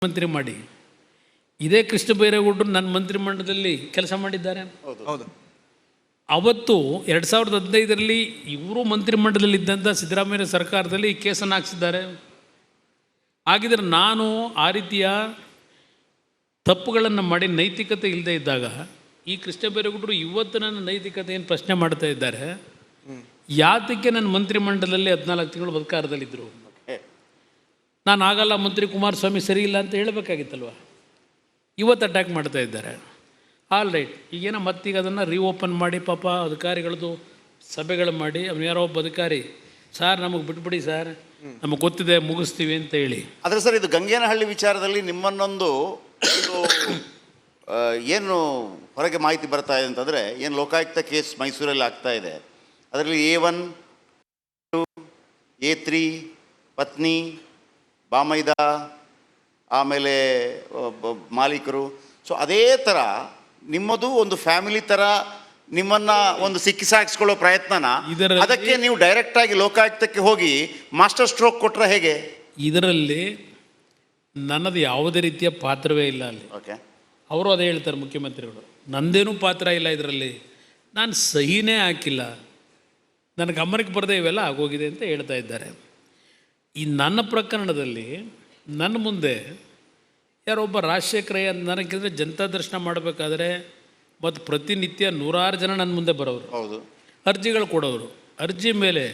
ಮಂತ್ರಿ ಮಾಡಿ ಇದೇ ಕೃಷ್ಣ ಬೈರೇಗೌಡರು ನನ್ನ ಮಂತ್ರಿಮಂಡಲದಲ್ಲಿ ಕೆಲಸ ಮಾಡಿದ್ದಾರೆ. ಹೌದು. ಅವತ್ತು 2015ರಲ್ಲಿ ಇವರು ಮಂತ್ರಿಮಂಡಲದಲ್ಲಿದ್ದಂಥ ಸಿದ್ದರಾಮಯ್ಯ ಸರ್ಕಾರದಲ್ಲಿ ಈ ಕೇಸನ್ನು ಹಾಕ್ಸಿದ್ದಾರೆ. ಹಾಗಿದ್ರೆ ನಾನು ಆ ರೀತಿಯ ತಪ್ಪುಗಳನ್ನು ಮಾಡಿ ನೈತಿಕತೆ ಇಲ್ಲದೆ ಇದ್ದಾಗ ಈ ಕೃಷ್ಣ ಬೈರೇಗೌಡರು ಇವತ್ತು ನನ್ನ ನೈತಿಕತೆಯನ್ನು ಪ್ರಶ್ನೆ ಮಾಡ್ತಾ ಇದ್ದಾರೆ. ಯಾತಕ್ಕೆ ನನ್ನ ಮಂತ್ರಿಮಂಡಲದಲ್ಲಿ 14 ತಿಂಗಳು ಅಧಿಕಾರದಲ್ಲಿದ್ದರು? ನಾನು ಆಗಲ್ಲ, ಮಂತ್ರಿ ಕುಮಾರಸ್ವಾಮಿ ಸರಿ ಇಲ್ಲ ಅಂತ ಹೇಳಬೇಕಾಗಿತ್ತಲ್ವ. ಇವತ್ತು ಅಟ್ಯಾಕ್ ಮಾಡ್ತಾ ಇದ್ದಾರೆ. ಆಲ್ ರೈಟ್, ಈಗೇನೋ ಮತ್ತೀಗ ಅದನ್ನು ರೀಓಪನ್ ಮಾಡಿ ಪಾಪ ಅಧಿಕಾರಿಗಳದ್ದು ಸಭೆಗಳು ಮಾಡಿ ಅವ್ನು ಯಾರೋ ಒಬ್ಬ ಅಧಿಕಾರಿ ಸಾರ್ ನಮಗೆ ಬಿಟ್ಬಿಡಿ ಸರ್, ನಮಗೆ ಗೊತ್ತಿದೆ ಮುಗಿಸ್ತೀವಿ ಅಂತ ಹೇಳಿ. ಆದರೆ ಸರ್, ಇದು ಗಂಗೇನಹಳ್ಳಿ ವಿಚಾರದಲ್ಲಿ ನಿಮ್ಮನ್ನೊಂದು ಏನು ಹೊರಗೆ ಮಾಹಿತಿ ಬರ್ತಾ ಇದೆ ಅಂತಂದರೆ, ಏನು ಲೋಕಾಯುಕ್ತ ಕೇಸ್ ಮೈಸೂರಲ್ಲಿ ಆಗ್ತಾ ಇದೆ, ಅದರಲ್ಲಿ A1, A3 ಪತ್ನಿ, ಬಾಮೈದ, ಆಮೇಲೆ ಮಾಲೀಕರು. ಸೊ ಅದೇ ಥರ ನಿಮ್ಮದು ಒಂದು ಫ್ಯಾಮಿಲಿ ಥರ ನಿಮ್ಮನ್ನು ಒಂದು ಸಿಕ್ಕಿಸಾಕಿಸ್ಕೊಳ್ಳೋ ಪ್ರಯತ್ನನ, ಅದಕ್ಕೆ ನೀವು ಡೈರೆಕ್ಟಾಗಿ ಲೋಕಾಯುಕ್ತಕ್ಕೆ ಹೋಗಿ ಮಾಸ್ಟರ್ ಸ್ಟ್ರೋಕ್ ಕೊಟ್ಟರೆ ಹೇಗೆ? ಇದರಲ್ಲಿ ನನ್ನದು ಯಾವುದೇ ರೀತಿಯ ಪಾತ್ರವೇ ಇಲ್ಲ ಅಲ್ಲಿ. ಓಕೆ, ಅವರು ಅದೇ ಹೇಳ್ತಾರೆ ಮುಖ್ಯಮಂತ್ರಿಗಳು, ನಂದೇನೂ ಪಾತ್ರ ಇಲ್ಲ ಇದರಲ್ಲಿ, ನಾನು ಸಹಿನೇ ಹಾಕಿಲ್ಲ, ನನ್ನ ಗಮನಕ್ಕೆ ಬರದೆ ಇವೆಲ್ಲ ಆಗೋಗಿದೆ ಅಂತ ಹೇಳ್ತಾ ಇದ್ದಾರೆ. ಈ ನನ್ನ ಪ್ರಕರಣದಲ್ಲಿ ನನ್ನ ಮುಂದೆ ಯಾರೊಬ್ಬ ರಾಜಶೇಖರಯ್ಯ ನನಗಿಂದರೆ ಜನತಾ ದರ್ಶನ ಮಾಡಬೇಕಾದ್ರೆ ಮತ್ತು ಪ್ರತಿನಿತ್ಯ 100 ಜನ ನನ್ನ ಮುಂದೆ ಬರೋರು, ಹೌದು, ಅರ್ಜಿಗಳು ಕೊಡೋರು. ಅರ್ಜಿ ಮೇಲೆ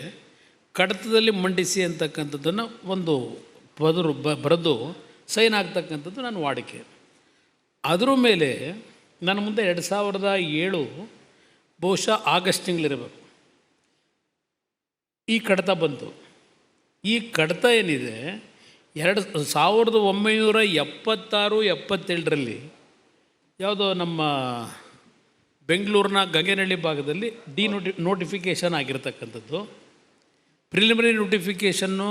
ಕಡತದಲ್ಲಿ ಮಂಡಿಸಿ ಅಂತಕ್ಕಂಥದ್ದನ್ನು ಒಂದು ಬರೆದು ಸೈನ್ ಆಗ್ತಕ್ಕಂಥದ್ದು ನನ್ನ ವಾಡಿಕೆ. ಅದರ ಮೇಲೆ ನನ್ನ ಮುಂದೆ 2007 ಬಹುಶಃ ಆಗಸ್ಟ್ ತಿಂಗಳಿರಬೇಕು ಈ ಕಡತ ಬಂತು. ಈ ಕಡತ ಏನಿದೆ 1976-77ರಲ್ಲಿ ಯಾವುದೋ ನಮ್ಮ ಬೆಂಗಳೂರಿನ ಗಂಗೇನಹಳ್ಳಿ ಭಾಗದಲ್ಲಿ ನೋಟಿಫಿಕೇಷನ್ ಆಗಿರತಕ್ಕಂಥದ್ದು. ಪ್ರಿಲಿಮಿನರಿ ನೋಟಿಫಿಕೇಷನ್ನು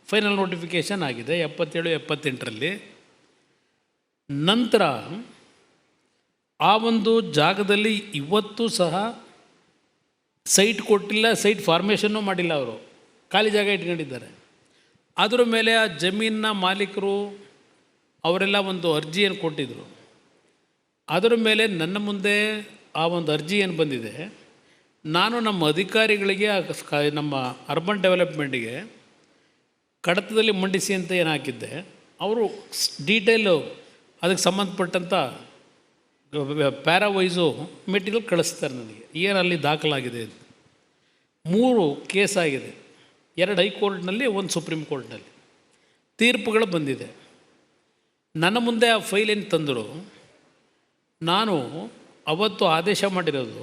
ಫೈನಲ್ ನೋಟಿಫಿಕೇಷನ್ ಆಗಿದೆ 77-78ರಲ್ಲಿ. ನಂತರ ಆ ಒಂದು ಜಾಗದಲ್ಲಿ ಇವತ್ತು ಸಹ ಸೈಟ್ ಕೊಟ್ಟಿಲ್ಲ, ಸೈಟ್ ಫಾರ್ಮೇಷನ್ನು ಮಾಡಿಲ್ಲ, ಅವರು ಖಾಲಿ ಜಾಗ ಇಟ್ಕೊಂಡಿದ್ದಾರೆ. ಅದರ ಮೇಲೆ ಆ ಜಮೀನಿನ ಮಾಲೀಕರು ಅವರೆಲ್ಲ ಒಂದು ಅರ್ಜಿಯನ್ನು ಕೊಟ್ಟಿದ್ದರು. ಅದರ ಮೇಲೆ ನನ್ನ ಮುಂದೆ ಆ ಒಂದು ಅರ್ಜಿ ಏನು ಬಂದಿದೆ, ನಾನು ನಮ್ಮ ಅಧಿಕಾರಿಗಳಿಗೆ ನಮ್ಮ ಅರ್ಬನ್ ಡೆವಲಪ್ಮೆಂಟಿಗೆ ಕಡತದಲ್ಲಿ ಮಂಡಿಸಿ ಅಂತ ಏನು ಹಾಕಿದ್ದೆ, ಅವರು ಡೀಟೇಲು ಅದಕ್ಕೆ ಸಂಬಂಧಪಟ್ಟಂಥ ಪ್ಯಾರಾವೈಸು ಮೆಟೀರಿಯಲ್ ಕಳಿಸ್ತಾರೆ ನನಗೆ, ಏನಲ್ಲಿ ದಾಖಲಾಗಿದೆ ಅಂತ. 3 ಕೇಸ್ ಆಗಿದೆ, 2 ಹೈಕೋರ್ಟ್ನಲ್ಲಿ, 1 ಸುಪ್ರೀಂ ಕೋರ್ಟ್ನಲ್ಲಿ ತೀರ್ಪುಗಳು ಬಂದಿದೆ. ನನ್ನ ಮುಂದೆ ಆ ಫೈಲ್ ಏನು ತಂದರು, ನಾನು ಅವತ್ತು ಆದೇಶ ಮಾಡಿರೋದು,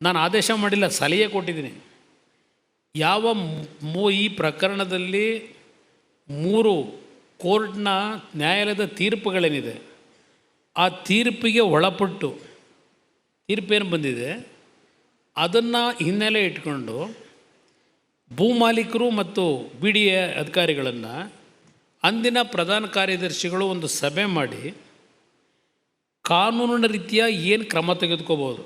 ನಾನು ಆದೇಶ ಮಾಡಿಲ್ಲ, ಸಲಹೆ ಕೊಟ್ಟಿದ್ದೀನಿ. ಯಾವ ಈ ಪ್ರಕರಣದಲ್ಲಿ 3 ಕೋರ್ಟ್ನ ನ್ಯಾಯಾಲಯದ ತೀರ್ಪುಗಳೇನಿದೆ ಆ ತೀರ್ಪಿಗೆ ಒಳಪಟ್ಟು ತೀರ್ಪೇನು ಬಂದಿದೆ ಅದನ್ನು ಹಿನ್ನೆಲೆ ಇಟ್ಕೊಂಡು ಭೂಮಾಲೀಕರು ಮತ್ತು BDA ಅಧಿಕಾರಿಗಳನ್ನು ಅಂದಿನ ಪ್ರಧಾನ ಕಾರ್ಯದರ್ಶಿಗಳು ಒಂದು ಸಭೆ ಮಾಡಿ ಕಾನೂನಿನ ರೀತಿಯ ಏನು ಕ್ರಮ ತೆಗೆದುಕೋಬೋದು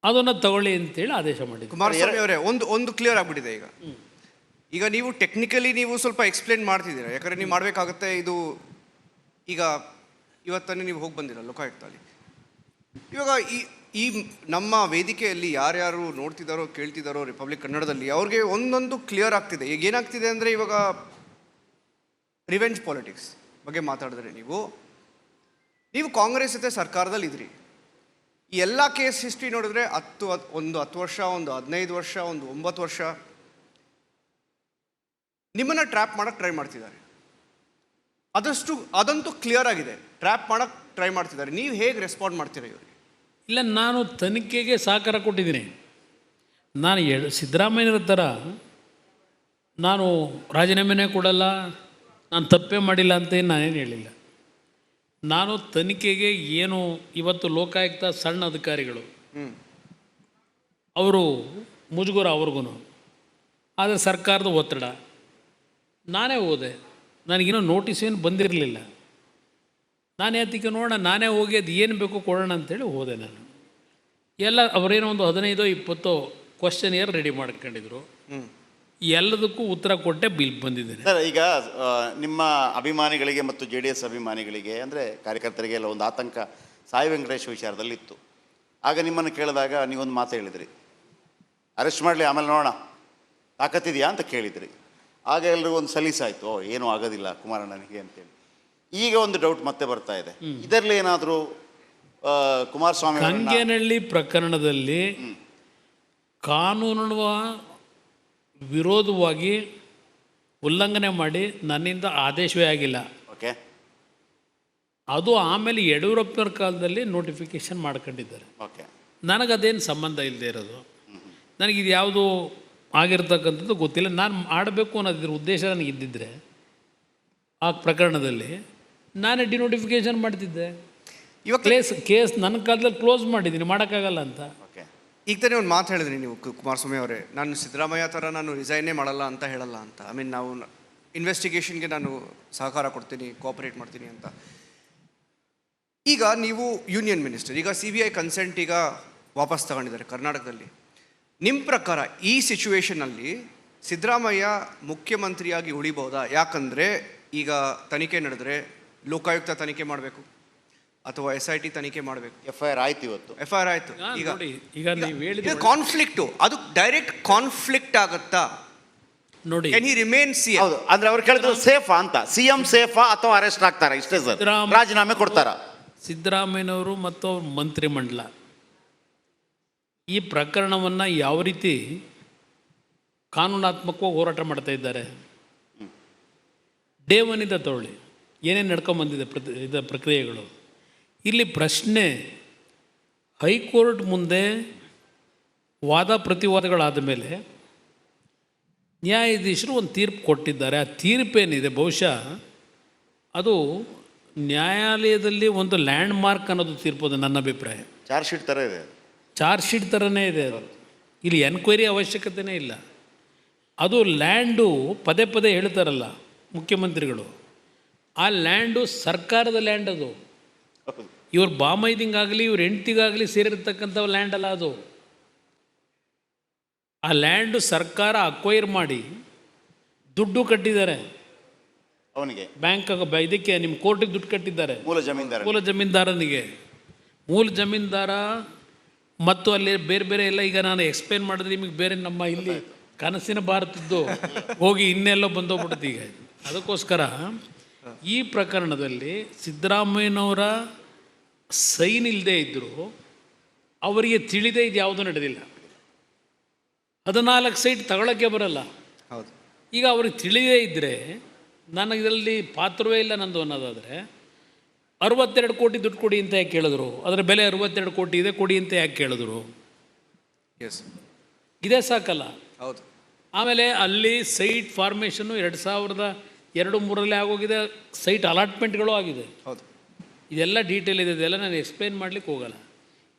ಅದನ್ನು ತಗೊಳ್ಳಿ ಅಂತೇಳಿ ಆದೇಶ ಮಾಡಿದ್ರು. ಕುಮಾರಸ್ವಾಮಿ ಅವರೇ, ಒಂದು ಕ್ಲಿಯರ್ ಆಗಿಬಿಟ್ಟಿದೆ ಈಗ ನೀವು ಟೆಕ್ನಿಕಲಿ ನೀವು ಸ್ವಲ್ಪ ಎಕ್ಸ್ಪ್ಲೇನ್ ಮಾಡ್ತಿದ್ದೀರಾ, ಯಾಕಂದರೆ ನೀವು ಮಾಡಬೇಕಾಗುತ್ತೆ. ಇದು ಈಗ ಇವತ್ತನ್ನೇ ನೀವು ಹೋಗಿ ಬಂದಿರ ಲೋಕಾಯುಕ್ತಲ್ಲಿ. ಇವಾಗ ಈ ನಮ್ಮ ವೇದಿಕೆಯಲ್ಲಿ ಯಾರ್ಯಾರು ನೋಡ್ತಿದ್ದಾರೋ ಕೇಳ್ತಿದ್ದಾರೋ ರಿಪಬ್ಲಿಕ್ ಕನ್ನಡದಲ್ಲಿ, ಅವ್ರಿಗೆ ಒಂದೊಂದು ಕ್ಲಿಯರ್ ಆಗ್ತಿದೆ. ಈಗ ಏನಾಗ್ತಿದೆ ಅಂದರೆ, ಇವಾಗ ರಿವೆಂಜ್ ಪಾಲಿಟಿಕ್ಸ್ ಬಗ್ಗೆ ಮಾತಾಡಿದ್ರೆ ನೀವು ಕಾಂಗ್ರೆಸ್ ಜೊತೆ ಸರ್ಕಾರದಲ್ಲಿ ಇದ್ರಿ. ಈ ಎಲ್ಲ ಕೇಸ್ ಹಿಸ್ಟ್ರಿ ನೋಡಿದ್ರೆ 10 ವರ್ಷ, ಒಂದು 15 ವರ್ಷ, ಒಂದು 9 ವರ್ಷ ನಿಮ್ಮನ್ನು ಟ್ರ್ಯಾಪ್ ಮಾಡೋಕ್ಕೆ ಟ್ರೈ ಮಾಡ್ತಿದ್ದಾರೆ. ಅದಂತೂ ಕ್ಲಿಯರ್ ಆಗಿದೆ, ಟ್ರ್ಯಾಪ್ ಮಾಡೋಕ್ಕೆ ಟ್ರೈ ಮಾಡ್ತಿದ್ದಾರೆ. ನೀವು ಹೇಗೆ ರೆಸ್ಪಾಂಡ್ ಮಾಡ್ತೀರಾ ಇವರಿಗೆ? ಇಲ್ಲ, ನಾನು ತನಿಖೆಗೆ ಸಹಕಾರ ಕೊಟ್ಟಿದ್ದೀನಿ. ನಾನು ಸಿದ್ದರಾಮಯ್ಯರ ಥರ ನಾನು ರಾಜೀನಾಮೆನೇ ಕೊಡಲ್ಲ, ನಾನು ತಪ್ಪೇ ಮಾಡಿಲ್ಲ ಅಂತ ನಾನೇನು ಹೇಳಿಲ್ಲ. ನಾನು ತನಿಖೆಗೆ ಏನು ಇವತ್ತು ಲೋಕಾಯುಕ್ತ ಸಣ್ಣ ಅಧಿಕಾರಿಗಳು ಅವರು ಮುಜುಗರ ಅವ್ರಿಗೂ, ಆದರೆ ಸರ್ಕಾರದ ಒತ್ತಡ, ನಾನೇ ಹೋದೆ. ನನಗಿನ್ನೂ ನೋಟಿಸ್ ಏನು ಬಂದಿರಲಿಲ್ಲ. ನಾನು ಯಾತಿಗೆ ನೋಡೋಣ, ನಾನೇ ಹೋಗಿ ಅದು ಏನು ಬೇಕು ಕೊಡೋಣ ಅಂಥೇಳಿ ಹೋದೆ. ನಾನು ಎಲ್ಲ ಅವರೇನೋ ಒಂದು 15-20 ಕ್ವಶನ್ ರೆಡಿ ಮಾಡ್ಕೊಂಡಿದ್ರು. ಎಲ್ಲದಕ್ಕೂ ಉತ್ತರ ಕೊಟ್ಟೆ ಬಿಲ್ ಬಂದಿದ್ದೇನೆ. ಸರ್, ಈಗ ನಿಮ್ಮ ಅಭಿಮಾನಿಗಳಿಗೆ ಮತ್ತು ಜೆ ಡಿ ಎಸ್ ಅಭಿಮಾನಿಗಳಿಗೆ ಅಂದರೆ ಕಾರ್ಯಕರ್ತರಿಗೆ ಎಲ್ಲ ಒಂದು ಆತಂಕ ಸಾಯಿ ವೆಂಕಟೇಶ್ ವಿಚಾರದಲ್ಲಿ ಇತ್ತು. ಆಗ ನಿಮ್ಮನ್ನು ಕೇಳಿದಾಗ ನೀವೊಂದು ಮಾತು ಹೇಳಿದ್ರಿ, ಅರೆಸ್ಟ್ ಮಾಡಲಿ ಆಮೇಲೆ ನೋಡೋಣ, ತಾಕತ್ತಿದೆಯಾ ಅಂತ ಕೇಳಿದ್ರಿ. ಆಗ ಎಲ್ರಿಗೂ ಒಂದು ಸಲೀಸಾಯಿತು, ಓ ಏನೂ ಆಗೋದಿಲ್ಲ ಕುಮಾರಣ್ಣನಿಗೆ ಅಂತೇಳಿ. ಈಗ ಒಂದು ಡೌಟ್ ಮತ್ತೆ ಬರ್ತಾ ಇದೆ, ಇದರಲ್ಲಿ ಏನಾದರೂ ಕುಮಾರಸ್ವಾಮಿ ಕಂಗೇನಹಳ್ಳಿ ಪ್ರಕರಣದಲ್ಲಿ ಕಾನೂನಿನ ವಿರೋಧವಾಗಿ ಉಲ್ಲಂಘನೆ ಮಾಡಿ ನನ್ನಿಂದ ಆದೇಶವೇ ಆಗಿಲ್ಲ. ಓಕೆ, ಅದು ಆಮೇಲೆ ಯಡಿಯೂರಪ್ಪನವ್ರ ಕಾಲದಲ್ಲಿ ನೋಟಿಫಿಕೇಶನ್ ಮಾಡ್ಕೊಂಡಿದ್ದಾರೆ. ಓಕೆ, ನನಗದೇನು ಸಂಬಂಧ ಇಲ್ಲದೆ ಇರೋದು, ನನಗಿದು ಯಾವುದು ಆಗಿರ್ತಕ್ಕಂಥದ್ದು ಗೊತ್ತಿಲ್ಲ. ನಾನು ಮಾಡಬೇಕು ಅನ್ನೋದಿದ್ರ ಉದ್ದೇಶ ನನಗಿದ್ದಿದ್ರೆ ಆ ಪ್ರಕರಣದಲ್ಲಿ ನಾನೇ ಡಿನೋಟಿಫಿಕೇಶನ್ ಮಾಡ್ತಿದ್ದೆ. ಇವಾಗ ಕೇಸ್ ನನ್ನ ಕಾಲದಲ್ಲಿ ಕ್ಲೋಸ್ ಮಾಡಿದ್ದೀನಿ, ಮಾಡೋಕ್ಕಾಗಲ್ಲ ಅಂತ. ಓಕೆ. ಈಗ ತಾನೇ ಒಂದು ಮಾತು ಹೇಳಿದ್ರಿ ನೀವು ಕುಮಾರಸ್ವಾಮಿ ಅವರೇ, ನಾನು ಸಿದ್ದರಾಮಯ್ಯ ಥರ ನಾನು ರಿಸೈನೇ ಮಾಡಲ್ಲ ಅಂತ ಹೇಳಲ್ಲ ಅಂತ. ಐ ಮೀನ್ ನಾವು ಇನ್ವೆಸ್ಟಿಗೇಷನ್ಗೆ ನಾನು ಸಹಕಾರ ಕೊಡ್ತೀನಿ, ಕೋಆಪರೇಟ್ ಮಾಡ್ತೀನಿ ಅಂತ. ಈಗ ನೀವು ಯೂನಿಯನ್ ಮಿನಿಸ್ಟರ್, ಈಗ CBI ಕನ್ಸೆಂಟ್ ಈಗ ವಾಪಸ್ ತಗೊಂಡಿದ್ದಾರೆ ಕರ್ನಾಟಕದಲ್ಲಿ. ನಿಮ್ಮ ಪ್ರಕಾರ ಈ ಸಿಚುವೇಶನಲ್ಲಿ ಸಿದ್ದರಾಮಯ್ಯ ಮುಖ್ಯಮಂತ್ರಿಯಾಗಿ ಉಳಿಬೋದಾ? ಯಾಕಂದರೆ ಈಗ ತನಿಖೆ ನಡೆದರೆ ಲೋಕಾಯುಕ್ತ ತನಿಖೆ ಮಾಡಬೇಕು ಅಥವಾ SIT ತನಿಖೆ ಮಾಡಬೇಕು. FIR ಆಯ್ತು, ಇವತ್ತು FIR ಆಯಿತು. ಈಗ ಈಗ ನೀವು ಹೇಳಿದ ಕಾನ್ಫ್ಲಿಕ್ಟು ಅದು ಡೈರೆಕ್ಟ್ ಕಾನ್ಫ್ಲಿಕ್ಟ್ ಆಗುತ್ತಾ? ನೋಡಿ, ಕ್ಯಾನ್ ಹಿ ರಿಮೇನ್ ಸಿ? ಹೌದು, ಅಂದ್ರೆ ಅವ್ರು ಕೇಳಿದ್ರು ಸೇಫಾ ಅಂತ, CM ಸೇಫಾ ಅಥವಾ ಅರೆಸ್ಟ್ ಆಗ್ತಾರಾ, ಇಷ್ಟೇ ಸರ್. ರಾಜೀನಾಮೆ ಕೊಡ್ತಾರಾ ಸಿದ್ದರಾಮಯ್ಯನವರು ಮತ್ತು ಅವ್ರ ಮಂತ್ರಿಮಂಡಲ ಈ ಪ್ರಕರಣವನ್ನು ಯಾವ ರೀತಿ ಕಾನೂನಾತ್ಮಕವಾಗಿ ಹೋರಾಟ ಮಾಡ್ತಾ ಇದ್ದಾರೆ? ಡೇ ಒನ್ನಿಂದ ತಗೊಳ್ಳಿ, ಏನೇನು ನಡ್ಕೊಂಬಂದಿದೆ ಪ್ರಕ್ರಿಯೆಗಳು. ಇಲ್ಲಿ ಪ್ರಶ್ನೆ, ಹೈಕೋರ್ಟ್ ಮುಂದೆ ವಾದ ಪ್ರತಿವಾದಗಳಾದ ಮೇಲೆ ನ್ಯಾಯಾಧೀಶರು ಒಂದು ತೀರ್ಪು ಕೊಟ್ಟಿದ್ದಾರೆ. ಆ ತೀರ್ಪೇನಿದೆ ಬಹುಶಃ ಅದು ನ್ಯಾಯಾಲಯದಲ್ಲಿ ಒಂದು ಲ್ಯಾಂಡ್ ಮಾರ್ಕ್ ಅನ್ನೋದು ತೀರ್ಪು, ಅದು ನನ್ನ ಅಭಿಪ್ರಾಯ. ಚಾರ್ಜ್ ಶೀಟ್ ಥರ ಇದೆ, ಚಾರ್ಜ್ ಶೀಟ್ ಥರನೇ ಇದೆ ಅದು. ಇಲ್ಲಿ ಎನ್ಕ್ವೈರಿ ಅವಶ್ಯಕತೆಯೇ ಇಲ್ಲ. ಅದು ಲ್ಯಾಂಡು ಪದೇ ಪದೇ ಹೇಳ್ತಾರಲ್ಲ ಮುಖ್ಯಮಂತ್ರಿಗಳು, ಆ ಲ್ಯಾಂಡು ಸರ್ಕಾರದ ಲ್ಯಾಂಡ್. ಅದು ಇವ್ರ ಬಾಮೈದಿಂಗಾಗಲಿ ಇವ್ರ ಹೆಂಡ್ತಿಗಾಗಲಿ ಸೇರಿರ್ತಕ್ಕಂಥ ಲ್ಯಾಂಡ್ ಅಲ್ಲ ಅದು. ಆ ಲ್ಯಾಂಡು ಸರ್ಕಾರ ಅಕ್ವೈರ್ ಮಾಡಿ ದುಡ್ಡು ಕಟ್ಟಿದ್ದಾರೆ ಅವನಿಗೆ, ಬ್ಯಾಂಕ್ ಇದಕ್ಕೆ ನಿಮ್ಮ ಕೋರ್ಟಿಗೆ ದುಡ್ಡು ಕಟ್ಟಿದ್ದಾರೆ ಮೂಲ ಜಮೀನ್ದಾರನಿಗೆ. ಮೂಲ ಜಮೀನ್ದಾರ ಮತ್ತು ಅಲ್ಲಿ ಬೇರೆ ಬೇರೆ ಎಲ್ಲ, ಈಗ ನಾನು ಎಕ್ಸ್ಪ್ಲೇನ್ ಮಾಡಿದ್ರೆ ನಿಮಗೆ ಬೇರೆ ನಮ್ಮ ಇಲ್ಲಿ ಕನಸಿನ ಭಾರತದ್ದು ಹೋಗಿ ಇನ್ನೆಲ್ಲೋ ಬಂದೋಗ್ಬಿಡುತ್ತೆ ಈಗ. ಅದಕ್ಕೋಸ್ಕರ ಈ ಪ್ರಕರಣದಲ್ಲಿ ಸಿದ್ದರಾಮಯ್ಯನವರ ಸೈನ್ ಇಲ್ಲದೆ ಇದ್ದರೂ ಅವರಿಗೆ ತಿಳಿದೇ ಇದು ಯಾವುದೂ ನಡೆದಿಲ್ಲ. 14 ಸೈಟ್ ತಗೊಳ್ಳೋಕ್ಕೆ ಬರಲ್ಲ. ಹೌದು. ಈಗ ಅವ್ರಿಗೆ ತಿಳಿದೇ ಇದ್ದರೆ ನನಗಿದರಲ್ಲಿ ಪಾತ್ರವೇ ಇಲ್ಲ ನಂದು ಅನ್ನೋದಾದರೆ 62 ಕೋಟಿ ದುಡ್ಡು ಕೊಡಿ ಅಂತ ಯಾಕೆ ಕೇಳಿದ್ರು? ಅದರ ಬೆಲೆ 62 ಕೋಟಿ ಇದೆ, ಕೊಡಿ ಅಂತ ಯಾಕೆ ಕೇಳಿದ್ರು? ಎಸ್, ಇದೇ ಸಾಕಲ್ಲ. ಹೌದು. ಆಮೇಲೆ ಅಲ್ಲಿ ಸೈಟ್ ಫಾರ್ಮೇಷನ್ನು 2002-3 ಆಗೋಗಿದೆ, ಸೈಟ್ ಅಲಾಟ್ಮೆಂಟ್ಗಳು ಆಗಿದೆ. ಹೌದು. ಇದೆಲ್ಲ ಡೀಟೇಲ್ ಇದೆ, ಇದೆಲ್ಲ ನಾನು ಎಕ್ಸ್ಪ್ಲೇನ್ ಮಾಡಲಿಕ್ಕೆ ಹೋಗಲ್ಲ.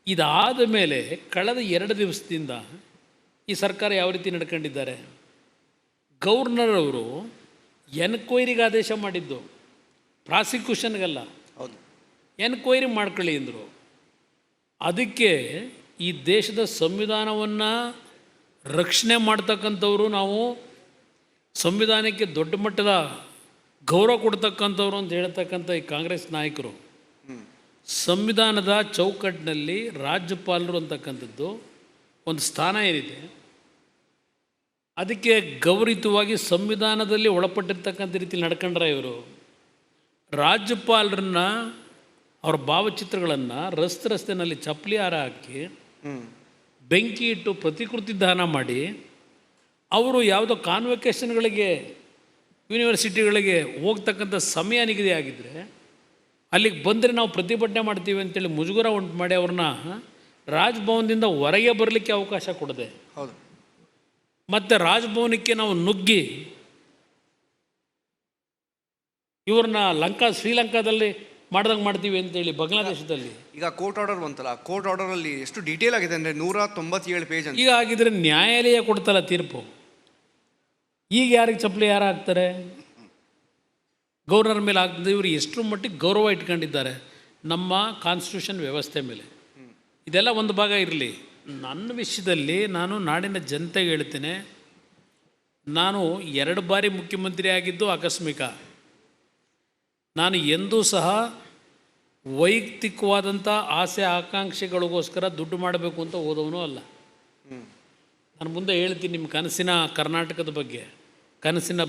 ಇದಾದ ಮೇಲೆ ಕಳೆದ 2 ದಿವಸದಿಂದ ಈ ಸರ್ಕಾರ ಯಾವ ರೀತಿ ನಡ್ಕೊಂಡಿದ್ದಾರೆ? ಗವರ್ನರ್ ಅವರು ಎನ್ಕ್ವೈರಿಗೆ ಆದೇಶ ಮಾಡಿದ್ದು, ಪ್ರಾಸಿಕ್ಯೂಷನ್ಗಲ್ಲ. ಹೌದು. ಎನ್ಕ್ವೈರಿ ಮಾಡ್ಕೊಳ್ಳಿ ಅಂದರು. ಅದಕ್ಕೆ ಈ ದೇಶದ ಸಂವಿಧಾನವನ್ನು ರಕ್ಷಣೆ ಮಾಡ್ತಕ್ಕಂಥವ್ರು, ನಾವು ಸಂವಿಧಾನಕ್ಕೆ ದೊಡ್ಡ ಮಟ್ಟದ ಗೌರವ ಕೊಡ್ತಕ್ಕಂಥವ್ರು ಅಂತ ಹೇಳ್ತಕ್ಕಂಥ ಈ ಕಾಂಗ್ರೆಸ್ ನಾಯಕರು, ಸಂವಿಧಾನದ ಚೌಕಟ್ಟಿನಲ್ಲಿ ರಾಜ್ಯಪಾಲರು ಅಂತಕ್ಕಂಥದ್ದು ಒಂದು ಸ್ಥಾನ ಏನಿದೆ, ಅದಕ್ಕೆ ಗೌರವಿತವಾಗಿ ಸಂವಿಧಾನದಲ್ಲಿ ಒಳಪಟ್ಟಿರ್ತಕ್ಕಂಥ ರೀತಿ ನಡ್ಕೊಂಡ್ರೆ ಇವರು ರಾಜ್ಯಪಾಲರನ್ನ, ಅವ್ರ ಭಾವಚಿತ್ರಗಳನ್ನು ರಸ್ತೆನಲ್ಲಿ ಚಪ್ಪಲಿ ಹಾರ ಹಾಕಿ ಬೆಂಕಿ ಇಟ್ಟು ಪ್ರತಿಕೃತಿ ದಾನ ಮಾಡಿ, ಅವರು ಯಾವುದೋ ಕಾನ್ವೊಕೇಷನ್ಗಳಿಗೆ ಯೂನಿವರ್ಸಿಟಿಗಳಿಗೆ ಹೋಗ್ತಕ್ಕಂಥ ಸಮಯ ನಿಗದಿ ಆಗಿದ್ದರೆ ಅಲ್ಲಿಗೆ ಬಂದರೆ ನಾವು ಪ್ರತಿಭಟನೆ ಮಾಡ್ತೀವಿ ಅಂತೇಳಿ ಮುಜುಗರ ಉಂಟು ಮಾಡಿ ಅವ್ರನ್ನ ರಾಜಭವನದಿಂದ ಹೊರಗೆ ಬರಲಿಕ್ಕೆ ಅವಕಾಶ ಕೊಡದೆ, ಹೌದು, ಮತ್ತು ರಾಜಭವನಕ್ಕೆ ನಾವು ನುಗ್ಗಿ ಇವ್ರನ್ನ ಶ್ರೀಲಂಕಾದಲ್ಲಿ ಮಾಡ್ದಂಗೆ ಮಾಡ್ತೀವಿ ಅಂತೇಳಿ ಬಾಂಗ್ಲಾದೇಶದಲ್ಲಿ. ಈಗ ಕೋರ್ಟ್ ಆರ್ಡರ್ ಬಂತಲ್ಲ, ಕೋರ್ಟ್ ಆರ್ಡರಲ್ಲಿ ಎಷ್ಟು ಡೀಟೇಲ್ ಆಗಿದೆ ಅಂದರೆ 197 ಪೇಜ್ ಅಂತ. ಈಗ ಆಗಿದ್ರೆ ನ್ಯಾಯಾಲಯ ಕೊಡ್ತಲ್ಲ ತೀರ್ಪು, ಈಗ ಯಾರಿಗೆ ಚಪ್ಪಲಿ ಯಾರು ಹಾಕ್ತಾರೆ? ಗವರ್ನರ್ ಮೇಲೆ ಆಗ್ತದೆ. ಇವರು ಎಷ್ಟರ ಮಟ್ಟಿಗೆ ಗೌರವ ಇಟ್ಕೊಂಡಿದ್ದಾರೆ ನಮ್ಮ ಕಾನ್ಸ್ಟಿಟ್ಯೂಷನ್ ವ್ಯವಸ್ಥೆ ಮೇಲೆ. ಇದೆಲ್ಲ ಒಂದು ಭಾಗ ಇರಲಿ. ನನ್ನ ವಿಷಯದಲ್ಲಿ ನಾನು ನಾಡಿನ ಜನತೆಗೆ ಹೇಳ್ತೇನೆ, ನಾನು 2 ಬಾರಿ ಮುಖ್ಯಮಂತ್ರಿ ಆಗಿದ್ದು ಆಕಸ್ಮಿಕ. ನಾನು ಎಂದೂ ಸಹ ವೈಯಕ್ತಿಕವಾದಂಥ ಆಸೆ ಆಕಾಂಕ್ಷೆಗಳಿಗೋಸ್ಕರ ದುಡ್ಡು ಮಾಡಬೇಕು ಅಂತ ಹೋದವನು ಅಲ್ಲ. ನಾನು ಮುಂದೆ ಹೇಳ್ತೀನಿ ನಿಮ್ಮ ಕನಸಿನ ಕರ್ನಾಟಕದ ಬಗ್ಗೆ, ಕನಸಿನ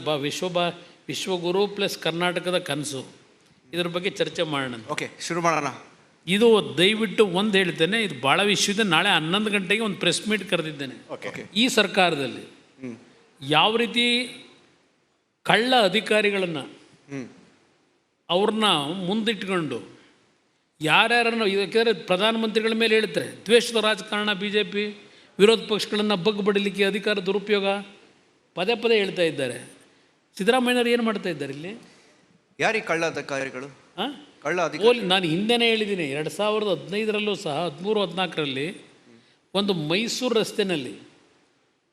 ವಿಶ್ವಗುರು ಪ್ಲಸ್ ಕರ್ನಾಟಕದ ಕನಸು, ಇದ್ರ ಬಗ್ಗೆ ಚರ್ಚೆ ಮಾಡೋಣ. ಓಕೆ, ಶುರು ಮಾಡೋಣ. ಇದು ದಯವಿಟ್ಟು ಒಂದು ಹೇಳ್ತೇನೆ, ಇದು ಭಾಳ ವಿಷಯ ಇದೆ. ನಾಳೆ 11 ಗಂಟೆಗೆ ಒಂದು ಪ್ರೆಸ್ ಮೀಟ್ ಕರೆದಿದ್ದೇನೆ. ಓಕೆ. ಈ ಸರ್ಕಾರದಲ್ಲಿ ಯಾವ ರೀತಿ ಕಳ್ಳ ಅಧಿಕಾರಿಗಳನ್ನು ಅವ್ರನ್ನ ಮುಂದಿಟ್ಕೊಂಡು ಯಾರ್ಯಾರನ್ನು, ಯಾಕೆಂದರೆ ಪ್ರಧಾನಮಂತ್ರಿಗಳ ಮೇಲೆ ಹೇಳ್ತಾರೆ ದ್ವೇಷದ ರಾಜಕಾರಣ, BJP ವಿರೋಧ ಪಕ್ಷಗಳನ್ನು ಬಗ್ಬಡಿಲಿಕ್ಕೆ ಅಧಿಕಾರ ದುರುಪಯೋಗ ಪದೇ ಪದೇ ಹೇಳ್ತಾ ಇದ್ದಾರೆ. ಸಿದ್ದರಾಮಯ್ಯನವ್ರು ಏನು ಮಾಡ್ತಾ ಇದ್ದಾರೆ ಇಲ್ಲಿ? ಯಾರಿಗೆ ಕಳ್ಳ ಅಧಿಕಾರಿಗಳು? ಕಳ್ಳ ನಾನು ಹಿಂದೆನೇ ಹೇಳಿದ್ದೀನಿ, 2015ರಲ್ಲೂ ಸಹ 13-14ರಲ್ಲಿ ಒಂದು ಮೈಸೂರು ರಸ್ತೆಯಲ್ಲಿ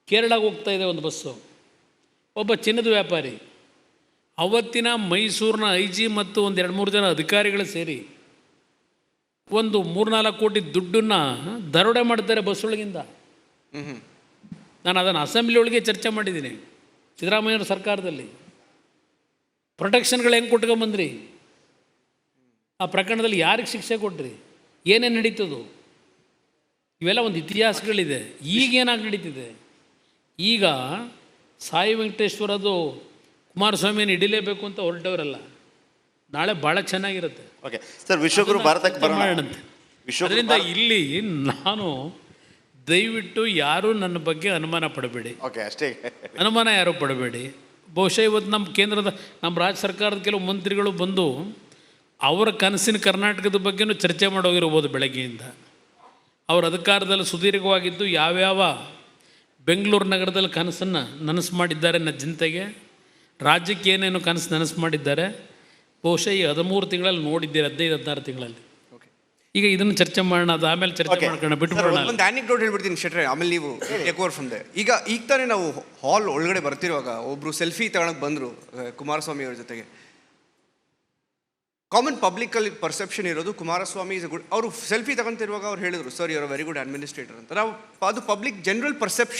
ಕೇರಳಕ್ಕೆ ಹೋಗ್ತಾ ಇದೆ ಒಂದು ಬಸ್ಸು. ಒಬ್ಬ ಚಿನ್ನದ ವ್ಯಾಪಾರಿ ಅವತ್ತಿನ ಮೈಸೂರಿನ IG ಮತ್ತು ಒಂದು 2-3 ಜನ ಅಧಿಕಾರಿಗಳು ಸೇರಿ ಒಂದು 3-4 ಕೋಟಿ ದುಡ್ಡನ್ನು ದರೋಡೆ ಮಾಡ್ತಾರೆ ಬಸ್ ಒಳಗಿಂದ. ನಾನು ಅದನ್ನು ಅಸೆಂಬ್ಲಿ ಒಳಗೆ ಚರ್ಚೆ ಮಾಡಿದ್ದೀನಿ. ಸಿದ್ದರಾಮಯ್ಯವ್ರ ಸರ್ಕಾರದಲ್ಲಿ ಪ್ರೊಟೆಕ್ಷನ್ಗಳು ಹೆಂಗೆ ಕೊಟ್ಕೊಂಬಂದ್ರಿ? ಆ ಪ್ರಕರಣದಲ್ಲಿ ಯಾರಿಗೆ ಶಿಕ್ಷೆ ಕೊಟ್ರಿ? ಏನೇನು ನಡೀತದು? ಇವೆಲ್ಲ ಒಂದು ಇತಿಹಾಸಗಳಿದೆ. ಈಗೇನಾಗಿ ನಡೀತಿದೆ? ಈಗ ಸಾಯಿ ವೆಂಕಟೇಶ್ವರದು ಕುಮಾರಸ್ವಾಮಿಯನ್ನು ಹಿಡಿಲೇಬೇಕು ಅಂತ ಹೊರಟವರಲ್ಲ, ನಾಳೆ ಭಾಳ ಚೆನ್ನಾಗಿರುತ್ತೆ. ಓಕೆ ಸರ್, ವಿಶ್ವಗುರು ಭಾರತಕ್ಕೆ ಬರೋಣ. ಅದರಿಂದ ಇಲ್ಲಿ ನಾನು ದಯವಿಟ್ಟು ಯಾರೂ ನನ್ನ ಬಗ್ಗೆ ಅನುಮಾನ ಪಡಬೇಡಿ. ಓಕೆ, ಅಷ್ಟೇ. ಅನುಮಾನ ಯಾರೂ ಪಡಬೇಡಿ. ಬಹುಶಃ ಇವತ್ತು ನಮ್ಮ ರಾಜ್ಯ ಸರ್ಕಾರದ ಕೆಲವು ಮಂತ್ರಿಗಳು ಬಂದು ಅವರ ಕನಸಿನ ಕರ್ನಾಟಕದ ಬಗ್ಗೆನೂ ಚರ್ಚೆ ಮಾಡೋಗಿರ್ಬೋದು ಬೆಳಗ್ಗೆಯಿಂದ. ಅವರು ಅಧಿಕಾರದಲ್ಲಿ ಸುದೀರ್ಘವಾಗಿದ್ದು ಯಾವ್ಯಾವ ಬೆಂಗಳೂರು ನಗರದಲ್ಲಿ ಕನಸನ್ನು ನನಸು ಮಾಡಿದ್ದಾರೆ ನನ್ನ ಜನತೆಗೆ, ರಾಜ್ಯಕ್ಕೆ ಏನೇನು ಕನಸು ನನಸು ಮಾಡಿದ್ದಾರೆ, ಬಹುಶಃ ಈ 13 ತಿಂಗಳಲ್ಲಿ ನೋಡಿದ್ದೀರಿ, 15-16 ತಿಂಗಳಲ್ಲಿ. ಈಗ ಇದನ್ನು ಚರ್ಚೆ ಮಾಡೋಣ, ಅದು ಆಮೇಲೆ ಚರ್ಚೆ ಮಾಡ್ಕೊಂಡು ಬಿಟ್ಬಿಡೋಣ. ಒಂದು ಆ್ಯನಿಕ್ಡೋಟ್ ಹೇಳ್ಬಿಡ್ತೀನಿ ಶೆಟ್ರೆ, ಆಮೇಲೆ ನೀವು ಟೇಕ್ ಓವರ್ ಫ್ರಮ್ ದೇ. ಈಗ ತಾನೇ ನಾವು ಹಾಲ್ ಒಳಗಡೆ ಬರ್ತಿರುವಾಗ ಒಬ್ಬರು ಸೆಲ್ಫಿ ತಗೊಳಕ್ಕೆ ಬಂದರು ಕುಮಾರಸ್ವಾಮಿ ಅವ್ರ ಜೊತೆಗೆ. ಕಾಮನ್ ಪಬ್ಲಿಕಲ್ಲಿ ಪರ್ಸೆಪ್ಷನ್ ಇರೋದು ಕುಮಾರಸ್ವಾಮಿ ಇಸ್ ಅ ಗುಡ್. ಅವರು ಸೆಲ್ಫಿ ತಗೊಂತಿರುವಾಗ ಅವ್ರು ಹೇಳಿದ್ರು, sir you are very good administrator ಅಂತ. ನಾವು ಅದು ಪಬ್ಲಿಕ್ ಜನರಲ್ ಪರ್ಸೆಪ್ಷನ್